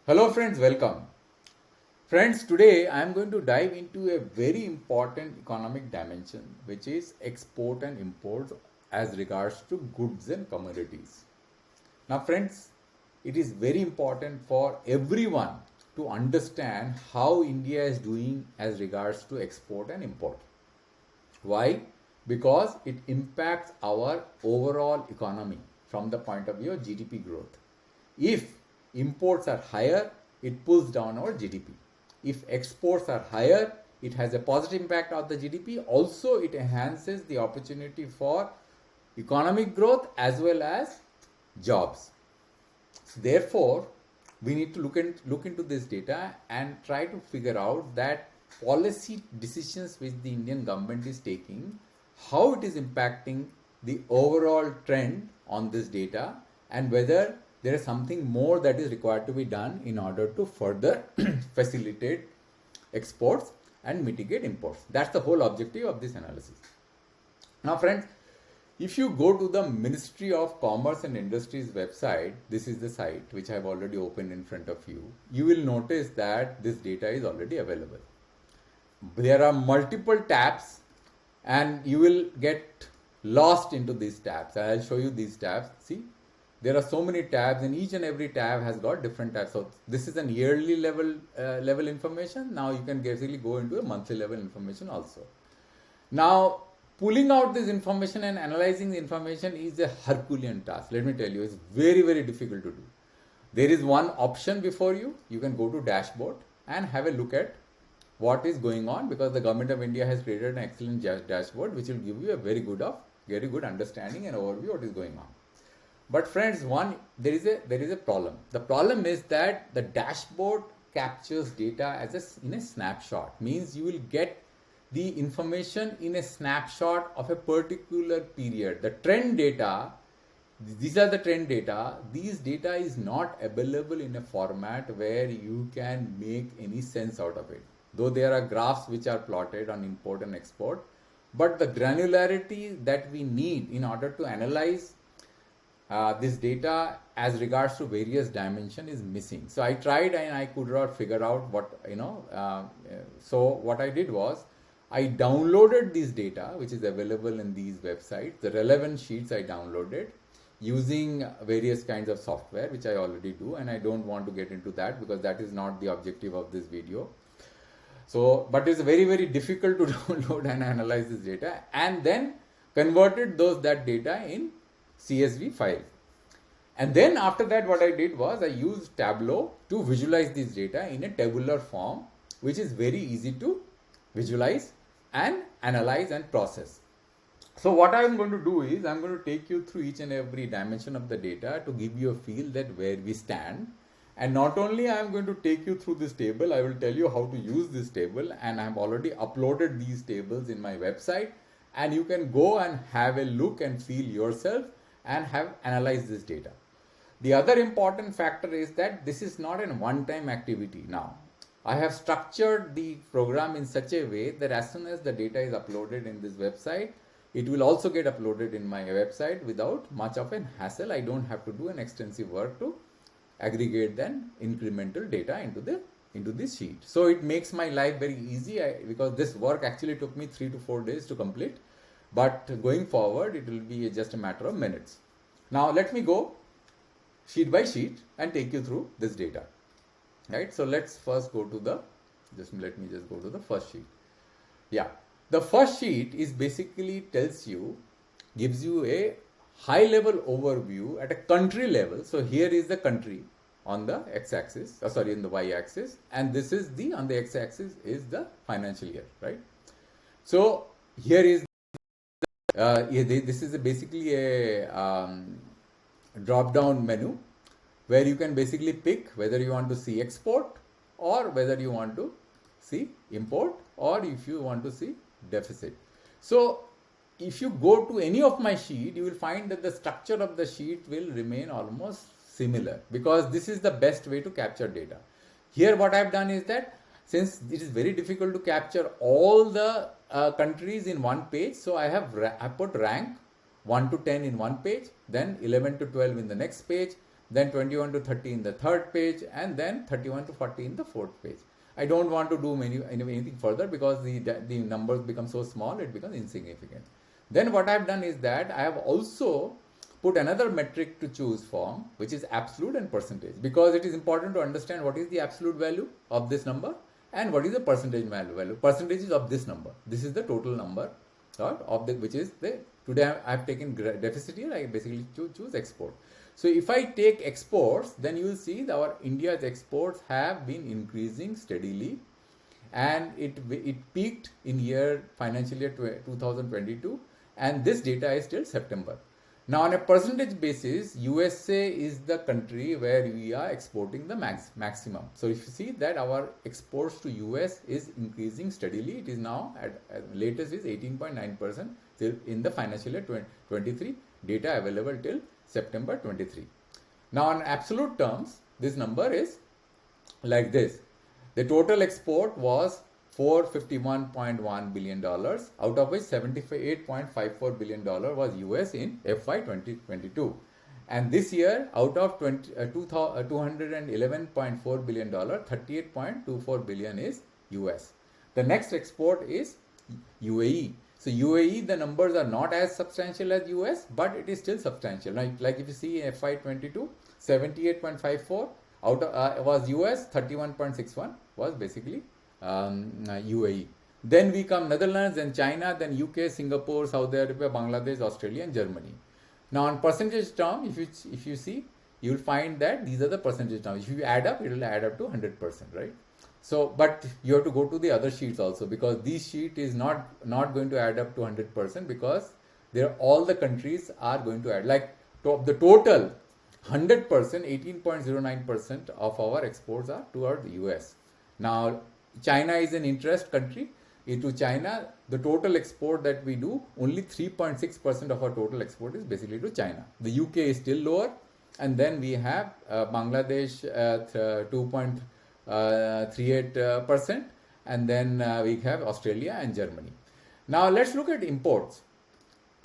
Hello friends, welcome. Friends, today I am going to dive into a very important economic dimension which is export and import as regards to goods and commodities. Now friends, it is very important for everyone to understand how India is doing as regards to export and import. Why? Because it impacts our overall economy from the point of view of GDP growth. If imports are higher, it pulls down our GDP. If exports are higher, it has a positive impact on the GDP. Also, it enhances the opportunity for economic growth as well as jobs. So therefore, we need to look into this data and try to figure out that policy decisions which the Indian government is taking, how it is impacting the overall trend on this data, and whether there is something more that is required to be done in order to further facilitate exports and mitigate imports. That's the whole objective of this analysis. Now, friends, if you go to the Ministry of Commerce and Industries website, this is the site which I have already opened in front of you. You will notice that this data is already available. There are multiple tabs and you will get lost into these tabs. I'll show you these tabs. See, there are so many tabs and each and every tab has got different tabs. So this is an yearly level information. Now you can basically go into a monthly level information also. Now, pulling out this information and analyzing the information is a Herculean task. Let me tell you, it's very, very difficult to do. There is one option before you. You can go to dashboard and have a look at what is going on, because the government of India has created an excellent dashboard which will give you a very good understanding and overview of what is going on. But friends, there is a problem. The problem is that the dashboard captures data in a snapshot. Means you will get the information in a snapshot of a particular period. The trend data, these are the trend data. These data is not available in a format where you can make any sense out of it. Though there are graphs which are plotted on import and export, but the granularity that we need in order to analyze this data as regards to various dimensions is missing. So I tried and I could not figure out what, so what I did was, I downloaded this data which is available in these websites. The relevant sheets I downloaded using various kinds of software, which I already do, and I don't want to get into that because that is not the objective of this video. So, but it's very, very difficult to download and analyze this data, and then converted that data in CSV file. And then after that, what I did was I used Tableau to visualize this data in a tabular form, which is very easy to visualize and analyze and process. So what I am going to do is I am going to take you through each and every dimension of the data to give you a feel that where we stand. And not only I am going to take you through this table, I will tell you how to use this table, and I have already uploaded these tables in my website, and you can go and have a look and feel yourself and have analyzed this data. The other important factor is that this is not a one-time activity. Now, I have structured the program in such a way that as soon as the data is uploaded in this website, it will also get uploaded in my website without much of an hassle. I don't have to do an extensive work to aggregate then incremental data into this sheet. So it makes my life very easy because this work actually took me 3 to 4 days to complete. But going forward, it will be just a matter of minutes. Now let me go sheet by sheet and take you through this data. Right? So let's first go to let me just go to the first sheet. Yeah. The first sheet is basically gives you a high level overview at a country level. So here is the country on the x-axis, in the y-axis, and this is on the x-axis is the financial year, right? So here is this is basically a drop-down menu where you can basically pick whether you want to see export or whether you want to see import, or if you want to see deficit. So if you go to any of my sheet, you will find that the structure of the sheet will remain almost similar, because this is the best way to capture data. Here what I have done is that since it is very difficult to capture all the countries in one page, so I put rank 1 to 10 in one page, then 11 to 12 in the next page, then 21 to 30 in the third page, and then 31 to 40 in the fourth page. I don't want to do anything further because the numbers become so small, it becomes insignificant. Then what I've done is that I have also put another metric to choose from, which is absolute and percentage, because it is important to understand what is the absolute value of this number and what is the percentage value. Percentage is of this number. This is the total number, right, of the, which is the, today I have taken deficit here, I basically choose export. So if I take exports, then you will see that our India's exports have been increasing steadily, and it peaked in financial year 2022, and this data is till September. Now on a percentage basis, USA is the country where we are exporting the maximum. So if you see that our exports to US is increasing steadily, it is now at latest is 18.9% till in the financial year 23, data available till September 23. Now on absolute terms, this number is like this. The total export was $451.1 billion, out of which $78.54 billion was US in FY 2022. And this year, out of $211.4 billion, $38.24 billion is US. The next export is UAE. So UAE, the numbers are not as substantial as US, but it is still substantial. Like if you see in FY 22, 78.54 out of, was US, 31.61 was basically UAE. Then we come Netherlands, then China, then UK, Singapore, Saudi Arabia, Bangladesh, Australia, and Germany. Now on percentage term, if you see, you will find that these are the percentage terms. If you add up, it will add up to 100%, right? So, but you have to go to the other sheets also, because this sheet is not going to add up to 100%, because there all the countries are going to add, like the total 100%, 18.09% of our exports are towards the US. Now China is an interest country. Into China, the total export that we do, only 3.6% of our total export is basically to China. The UK is still lower, and then we have Bangladesh 2.38%, and then we have Australia and Germany. Now let's look at imports.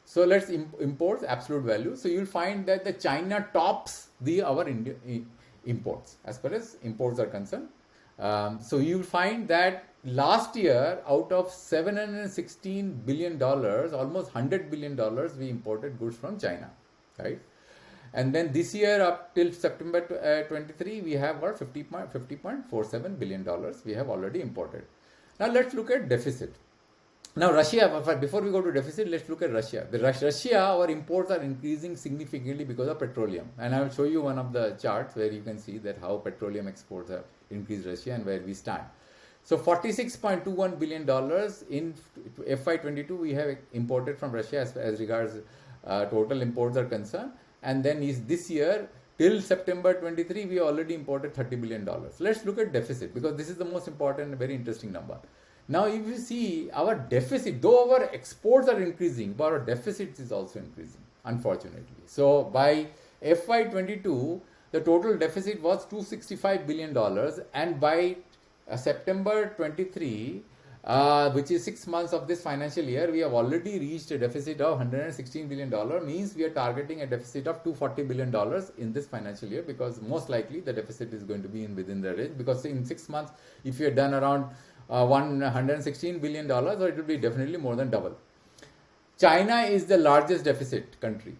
So let's import absolute value. So you'll find that the China tops our imports as far as imports are concerned. So you'll find that last year, out of $716 billion, almost $100 billion we imported goods from China, right? And then this year up till September 23, we have got $50.47 billion we have already imported. Now let's look at deficit. Now Russia, before we go to deficit, let's look at Russia. Russia, our imports are increasing significantly because of petroleum. And I will show you one of the charts where you can see that how petroleum exports have increased Russia and where we stand. So $46.21 billion in FY22 we have imported from Russia as regards total imports are concerned. And then this year till September 23 we already imported $30 billion. Let's look at deficit, because this is the most important and very interesting number. Now if you see our deficit, though our exports are increasing, but our deficit is also increasing, unfortunately. So by FY22 the total deficit was $265 billion, and by September 23, which is 6 months of this financial year, we have already reached a deficit of $116 billion, means we are targeting a deficit of $240 billion in this financial year, because most likely the deficit is going to be within the range, because in 6 months, if you have done around $116 billion, so it will be definitely more than double. China is the largest deficit country.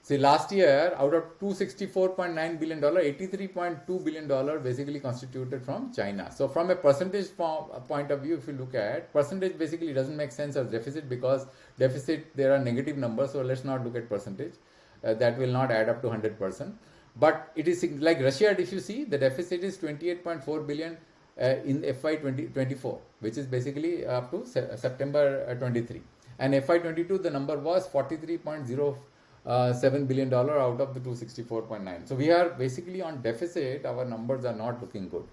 See, last year, out of $264.9 billion, $83.2 billion basically constituted from China. So from a percentage point of view, if you look at, percentage basically doesn't make sense as deficit, because deficit, there are negative numbers, so let's not look at percentage. That will not add up to 100%. But it is like Russia, if you see, the deficit is $28.4 billion in FY 2024, which is basically up to September 23. And FY 22, the number was $43.07 billion out of the 264.9. So we are basically on deficit. Our numbers are not looking good.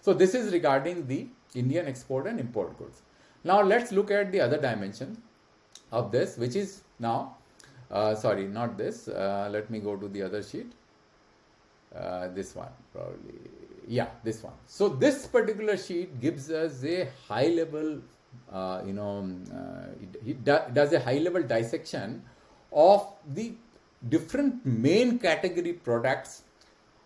So this is regarding the Indian export and import goods. Now let's look at the other dimension of this, which is now, sorry, not this. Let me go to the other sheet. This one probably. Yeah, this one. So this particular sheet gives us a high level, it does a high level dissection of the different main category products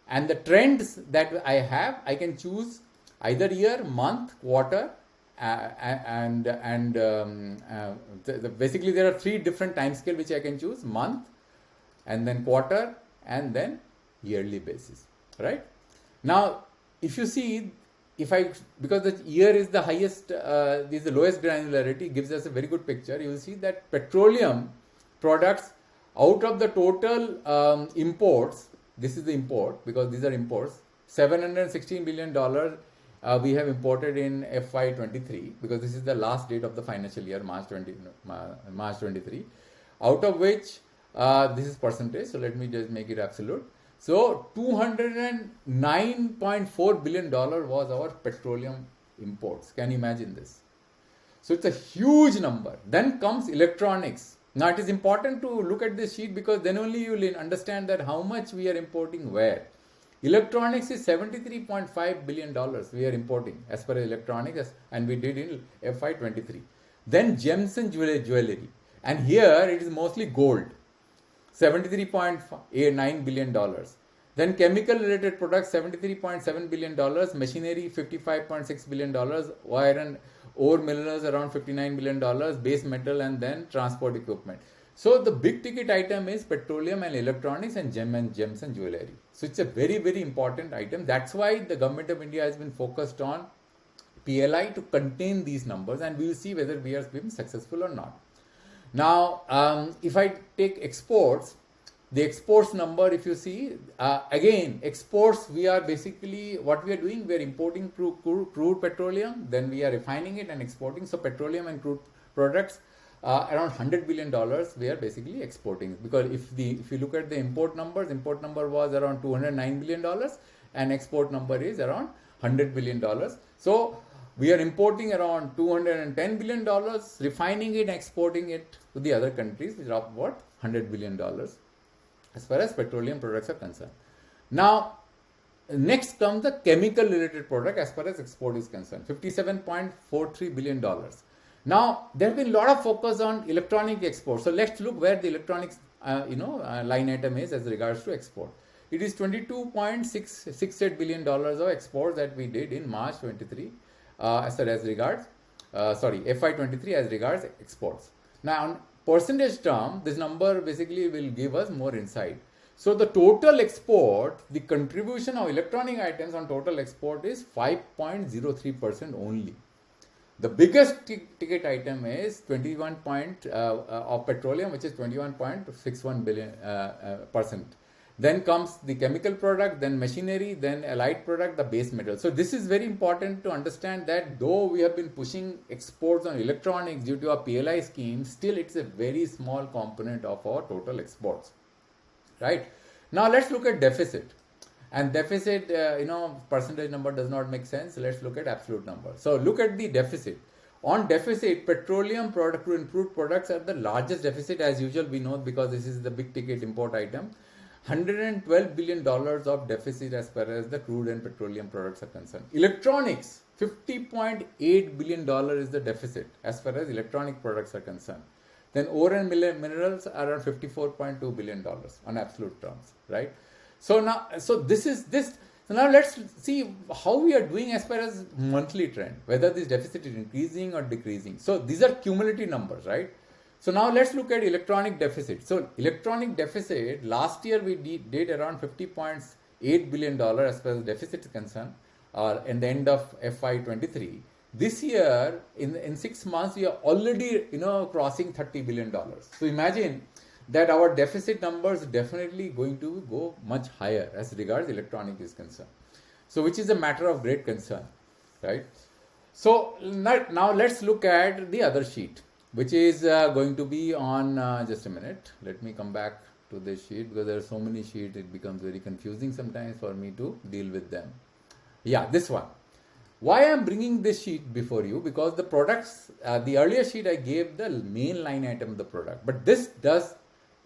And the trends that I have, I can choose either year, month, quarter, basically there are three different time scale which I can choose: month, and then quarter, and then yearly basis, right? Now, if you see, if I, because the year is the highest, is the lowest granularity, gives us a very good picture. You will see that petroleum products, out of the total imports, this is the import because these are imports, $716 billion we have imported in FY23, because this is the last date of the financial year, March 23, out of which this is percentage, so let me just make it absolute. So $209.4 billion was our petroleum imports. Can you imagine this? So it's a huge number. Then comes electronics. Now it is important to look at this sheet because then only you will understand that how much we are importing where. Electronics is $73.5 billion we are importing as per electronics, and we did in FY23. Then gems and jewelry. And here it is mostly gold. $73.9 billion. Then chemical related products, $73.7 billion, machinery, $55.6 billion, wire and ore minerals around $59 billion, base metal, and then transport equipment. So the big ticket item is petroleum and electronics and gems and jewelry. So it's a very, very important item. That's why the government of India has been focused on PLI to contain these numbers, and we will see whether we are being successful or not. Now, if I take exports, the exports number, if you see, again, exports, we are basically, what we are doing, we are importing crude petroleum, then we are refining it and exporting. So petroleum and crude products, around $100 billion we are basically exporting. Because if you look at the import number was around $209 billion and export number is around $100 billion. So we are importing around $210 billion, refining it and exporting it to the other countries, which are what? $100 billion as far as petroleum products are concerned. Now, next comes the chemical related product as far as export is concerned, $57.43 billion. Now, there has been a lot of focus on electronic export. So let's look where the electronics line item is as regards to export. It is $22.68 billion of exports that we did in March 23 FY23 as regards exports. Now, on percentage term, this number basically will give us more insight. So the total export, the contribution of electronic items on total export is 5.03% only. The biggest ticket item is 21 of petroleum, which is 21.61 billion percent. Then comes the chemical product, then machinery, then allied product, the base metal. So this is very important to understand that though we have been pushing exports on electronics due to our PLI scheme, still it's a very small component of our total exports, right? Now let's look at deficit. And deficit, percentage number does not make sense. Let's look at absolute number. So look at the deficit. On deficit, petroleum product to improved products are the largest deficit as usual, we know, because this is the big ticket import item. $112 billion of deficit as far as the crude and petroleum products are concerned. Electronics, $50.8 billion is the deficit as far as electronic products are concerned. Then ore and minerals are around $54.2 billion on absolute terms, right? So now, so now let's see how we are doing as far as monthly trend, whether this deficit is increasing or decreasing. So these are cumulative numbers, right? So now let's look at electronic deficit. So electronic deficit, last year we did around $50.8 billion as far as deficit is concerned, in the end of FY23. This year, in 6 months, we are already crossing $30 billion. So imagine that our deficit numbers definitely going to go much higher as regards electronic is concerned. So which is a matter of great concern, right? So now let's look at the other sheet, which is going to be on, just a minute, let me come back to this sheet because there are so many sheets, it becomes very confusing sometimes for me to deal with them. Yeah, this one. Why I am bringing this sheet before you? Because the products, the earlier sheet I gave the main line item of the product, but this does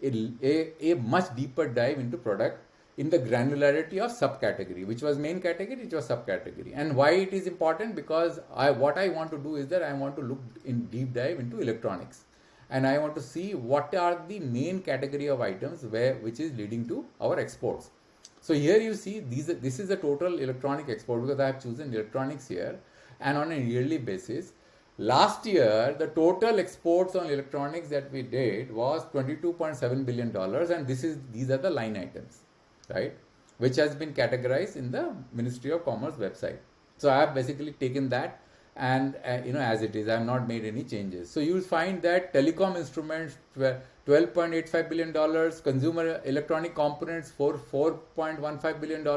a much deeper dive into product in the granularity of subcategory, which was main category, it was subcategory. And why it is important? Because what I want to do is that I want to look in deep dive into electronics, and I want to see what are the main category of items which is leading to our exports. So here you see this is the total electronic export, because I have chosen electronics here, and on a yearly basis. Last year, the total exports on electronics that we did was $22.7 billion, and these are the line items, right? Which has been categorized in the Ministry of Commerce website. So I have basically taken that, and as it is, I have not made any changes. So you will find that telecom instruments were $12.85 billion, consumer electronic components for $4.15 billion,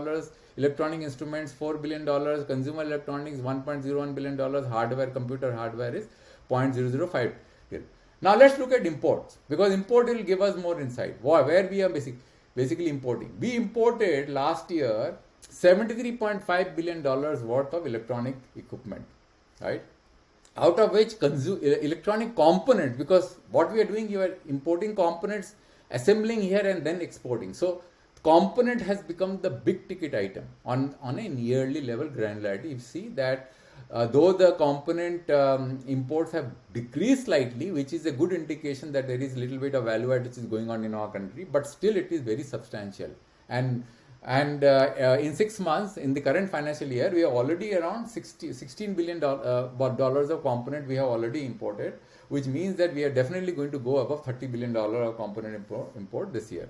electronic instruments $4 billion, consumer electronics $1.01 billion, computer hardware is $0.005 billion. Now let's look at imports, because import will give us more insight. Where we are basically importing. We imported last year $73.5 billion worth of electronic equipment, right? Out of which electronic components, because what we are doing, you are importing components, assembling here and then exporting. So component has become the big ticket item on a yearly level granularity. You see that though the component imports have decreased slightly, which is a good indication that there is a little bit of value add which is going on in our country, but still it is very substantial. And in 6 months, in the current financial year, we are already around $16 billion of component we have already imported, which means that we are definitely going to go above $30 billion of component import this year.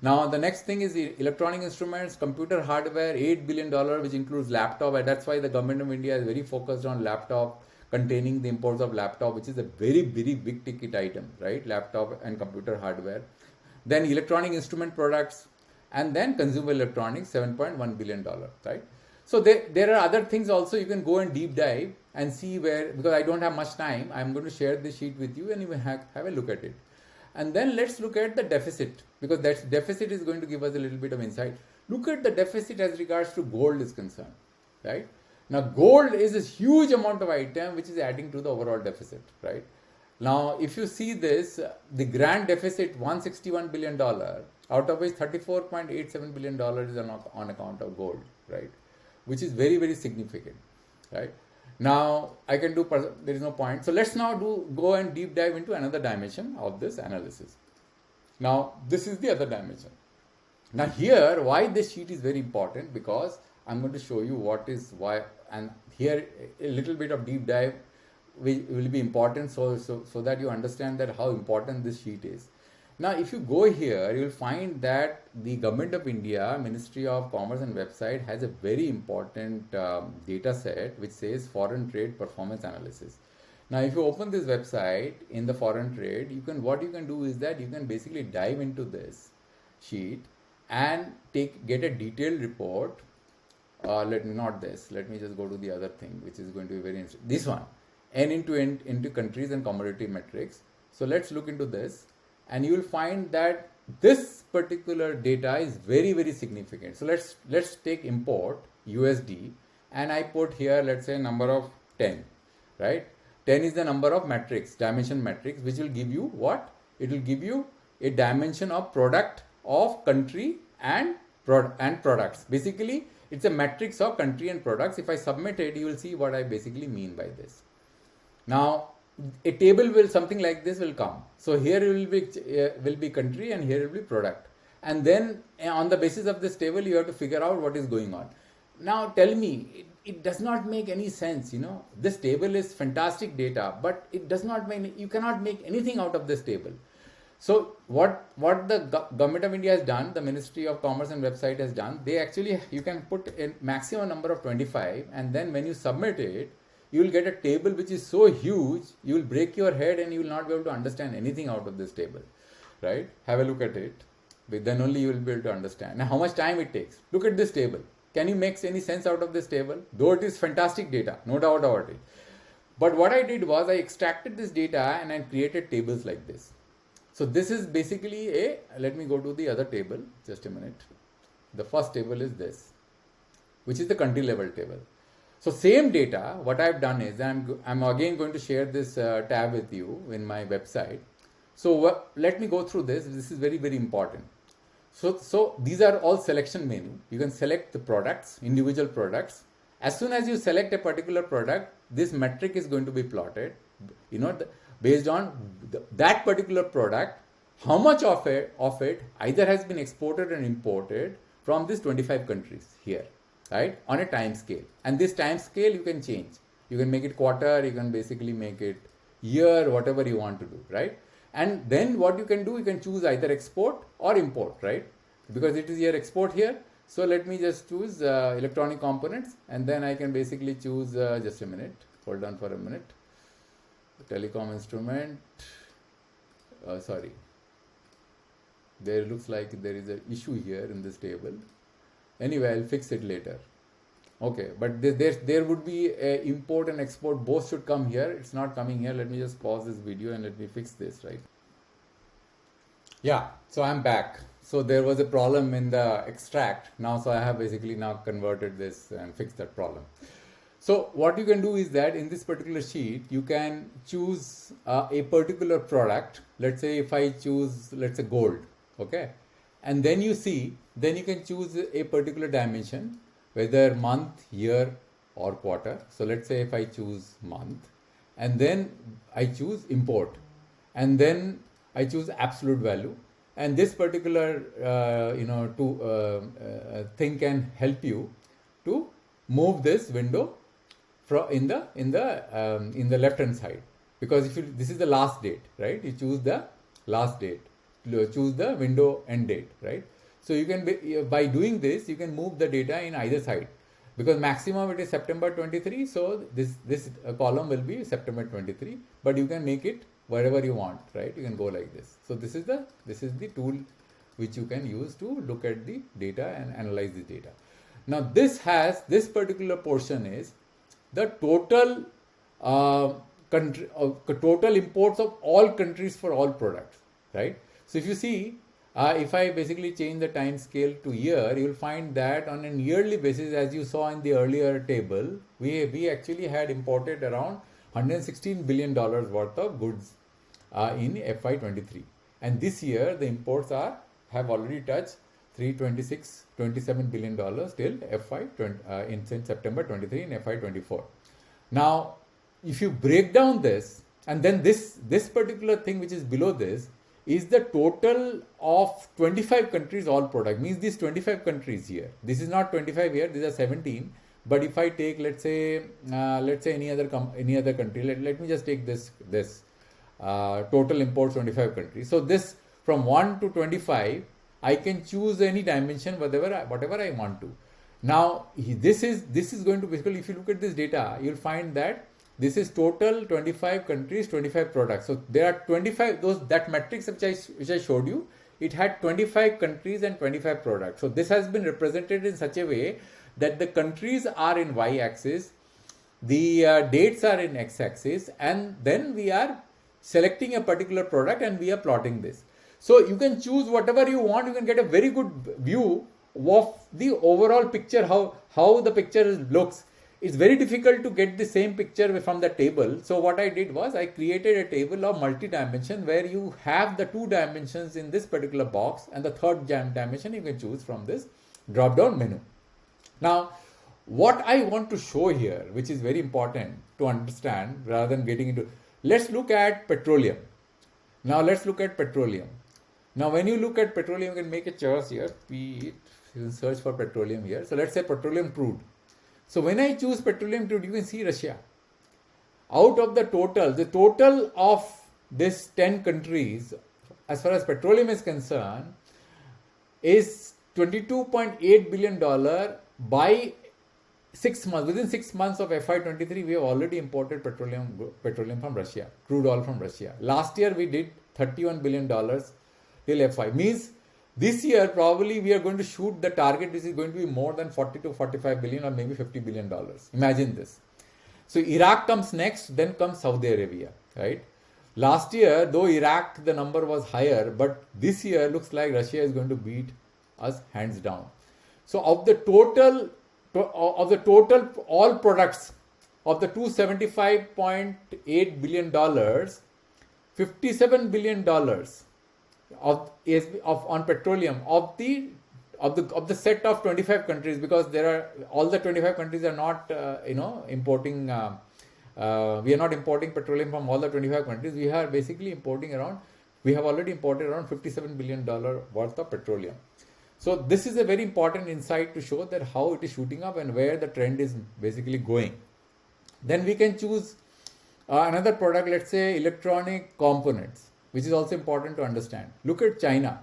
Now, the next thing is the electronic instruments, computer hardware, $8 billion, which includes laptop, and that's why the government of India is very focused on laptop, containing the imports of laptop, which is a very, very big ticket item, right? Laptop and computer hardware. Then electronic instrument products, and then consumer electronics, $7.1 billion, right? So there are other things also. You can go and deep dive and see where, because I don't have much time, I'm going to share this sheet with you and you have a look at it. And then let's look at the deficit, because that deficit is going to give us a little bit of insight. Look at the deficit as regards to gold is concerned, right? Now, gold is a huge amount of item which is adding to the overall deficit, right? Now, if you see this, the grand deficit, $161 billion, out of which $34.87 billion is on account of gold, right? Which is very, very significant, right? Now, I can do, there is no point. So let's now go and deep dive into another dimension of this analysis. Now, this is the other dimension. Now here, why this sheet is very important, because I'm going to show you why, and here a little bit of deep dive will be important, so that you understand that how important this sheet is. Now, if you go here, you will find that the Government of India, Ministry of Commerce and website has a very important data set which says foreign trade performance analysis. Now, if you open this website in the foreign trade, what you can do is that you can basically dive into this sheet and get a detailed report. Let me just go to the other thing, which is going to be very interesting. This one, into countries and commodity metrics. So let's look into this. And you will find that this particular data is very, very significant. So let's take import USD, and I put here, let's say, number of 10, right? 10 is the number of dimension matrix, which will give you what? It will give you a dimension of product of country and products. Basically, it's a matrix of country and products. If I submit it, you will see what I basically mean by this. Now, a table something like this will come. So here will be country and here will be product. And then on the basis of this table, you have to figure out what is going on. Now tell me, it does not make any sense, This table is fantastic data, but it does not you cannot make anything out of this table. So what the Government of India has done, the Ministry of Commerce and website has done, you can put a maximum number of 25, and then when you submit it, you will get a table which is so huge, you will break your head and you will not be able to understand anything out of this table, right? Have a look at it. But then only you will be able to understand. Now, how much time it takes? Look at this table. Can you make any sense out of this table? Though it is fantastic data, no doubt about it. But what I did was I extracted this data and I created tables like this. So this is basically let me go to the other table, just a minute. The first table is this, which is the country level table. So same data, what I've done is, I'm again going to share this tab with you in my website. So let me go through this. This is very, very important. So these are all selection menu. You can select the products, individual products. As soon as you select a particular product, this metric is going to be plotted, based on that particular product, how much of it either has been exported and imported, from these 25 countries here, right, on a time scale. And this time scale you can change. You can make it quarter, you can basically make it year, whatever you want to do, right? And then what you can do, you can choose either export or import, right? Because it is your export here. So let me just choose electronic components, and then I can basically choose, just a minute, hold on for a minute, telecom instrument, sorry, there looks like there is an issue here in this table. Anyway, I'll fix it later. Okay, but there would be a import and export, both should come here. It's not coming here. Let me just pause this video and let me fix this, right? Yeah, so I'm back. So there was a problem in the extract now, so I have basically now converted this and fixed that problem. So what you can do is that in this particular sheet, you can choose a particular product. Let's say if I choose, let's say gold, okay? And then you see, then you can choose a particular dimension, whether month, year or quarter. So let's say if I choose month, and then I choose import, and then I choose absolute value. And this particular thing can help you to move this window from in the left hand side, because if this is the last date, right, you choose the last date, choose the window end date, right? So you can by doing this you can move the data in either side, because maximum it is September 23, so this column will be September 23, but you can make it wherever you want, right? You can go like this. So this is the tool which you can use to look at the data and analyze the data. Now this particular portion is the total total imports of all countries for all products, right? So if you see, if I basically change the time scale to year, you will find that on an yearly basis, as you saw in the earlier table, we actually had imported around $116 billion worth of goods in FY23, and this year the imports have already touched $27 billion till in September 23 in FY24. Now, if you break down this, and then this particular thing which is below this is the total of 25 countries all product, means these 25 countries here. This is not 25 here, these are 17. But if I take, let's say any other country, let me just take this total imports 25 countries. So this from 1 to 25, I can choose any dimension whatever I want to. Now this is going to basically, if you look at this data, you'll find that this is total 25 countries, 25 products. So there are 25 that matrix which I showed you. It had 25 countries and 25 products. So this has been represented in such a way that the countries are in y-axis, the dates are in x-axis, and then we are selecting a particular product and we are plotting this. So you can choose whatever you want. You can get a very good view of the overall picture, how the picture looks. It's very difficult to get the same picture from the table. So what I did was I created a table of multi-dimension where you have the 2 dimensions in this particular box, and the third dimension you can choose from this drop-down menu. Now, what I want to show here, which is very important to understand rather than getting into, let's look at petroleum. Now, let's look at petroleum. Now, when you look at petroleum, you can make a choice here. You can search for petroleum here. So, let's say petroleum crude. So, when I choose petroleum crude, you can see Russia. Out of the total of this 10 countries, as far as petroleum is concerned, is $22.8 billion by 6 months. Within 6 months of FY23, we have already imported petroleum from Russia, crude oil from Russia. Last year, we did $31 billion till FY. Means this year, probably we are going to shoot the target. This is going to be more than 40 to 45 billion or maybe $50 billion. Imagine this. So Iraq comes next, then comes Saudi Arabia, right? Last year, though Iraq, the number was higher, but this year looks like Russia is going to beat us hands down. So of the total all products of the $275.8 billion, $57 billion on petroleum of the set of 25 countries, because all the 25 countries are not importing. We are not importing petroleum from all the 25 countries. We are basically importing we have already imported around $57 billion worth of petroleum. So this is a very important insight to show that how it is shooting up and where the trend is basically going. Then we can choose another product, let's say electronic components, which is also important to understand. Look at China.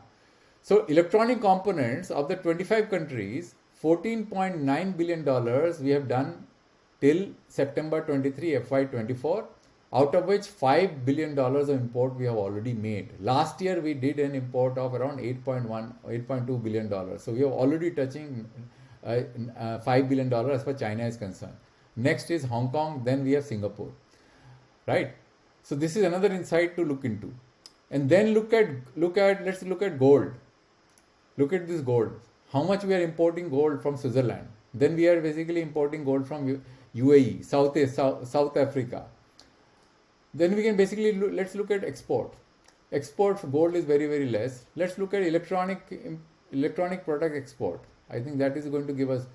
So electronic components of the 25 countries, $14.9 billion we have done till September 23 FY24, out of which $5 billion of import we have already made. Last year we did an import of around $8.2 billion. So we are already touching $5 billion as far as China is concerned. Next is Hong Kong, then we have Singapore, right? So this is another insight to look into. And then let's look at gold. Look at this gold. How much we are importing gold from Switzerland. Then we are basically importing gold from UAE, South Africa. Then we can basically let's look at export. Export for gold is very, very less. Let's look at electronic product export. I think that is going to give us.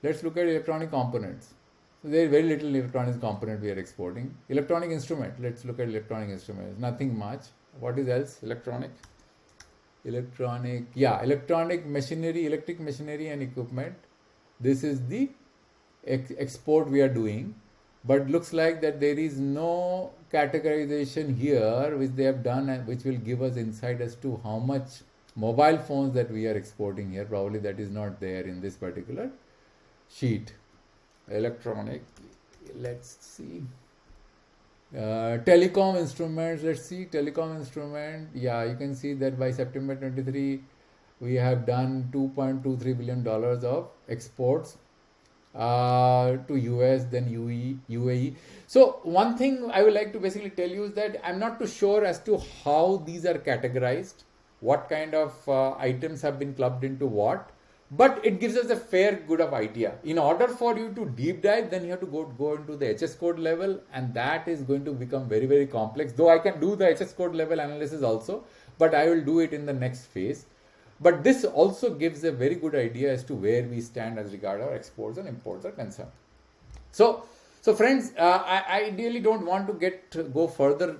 Let's look at electronic components. So there is very little electronic component we are exporting. Electronic instrument. Let's look at electronic instruments. Nothing much. What is else? Electronic machinery, electric machinery and equipment. This is the export we are doing, but looks like that there is no categorization here which they have done and which will give us insight as to how much mobile phones that we are exporting here. Probably that is not there in this particular sheet. Electronic, let's see. Telecom instruments, let's see, telecom instrument. Yeah, you can see that by September 23 we have done $2.23 billion of exports to US, then UAE. So one thing I would like to basically tell you is that I'm not too sure as to how these are categorized, what kind of items have been clubbed into what, but it gives us a fair good of idea. In order for you to deep dive, then you have to go into the HS code level, and that is going to become very, very complex. Though I can do the HS code level analysis also, but I will do it in the next phase. But this also gives a very good idea as to where we stand as regard our exports and imports are concerned. So friends, I ideally don't want to go further,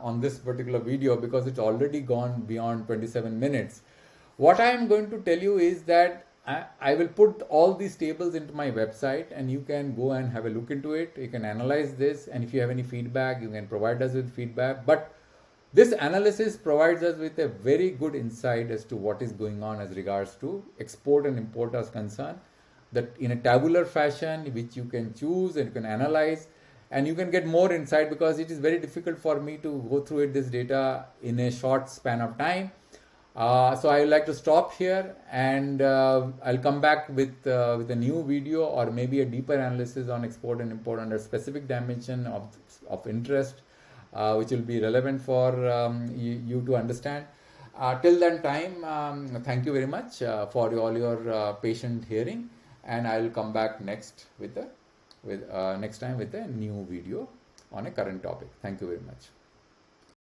on this particular video because it's already gone beyond 27 minutes. What I am going to tell you is that I will put all these tables into my website and you can go and have a look into it. You can analyze this, and if you have any feedback, you can provide us with feedback. But this analysis provides us with a very good insight as to what is going on as regards to export and import as concerned, that in a tabular fashion which you can choose and you can analyze, and you can get more insight because it is very difficult for me to go through this data in a short span of time. So I would like to stop here, and I'll come back with a new video or maybe a deeper analysis on export and import under specific dimension of interest, which will be relevant for you to understand. Till that time, thank you very much for all your patient hearing, and I will come back next time with a new video on a current topic. Thank you very much.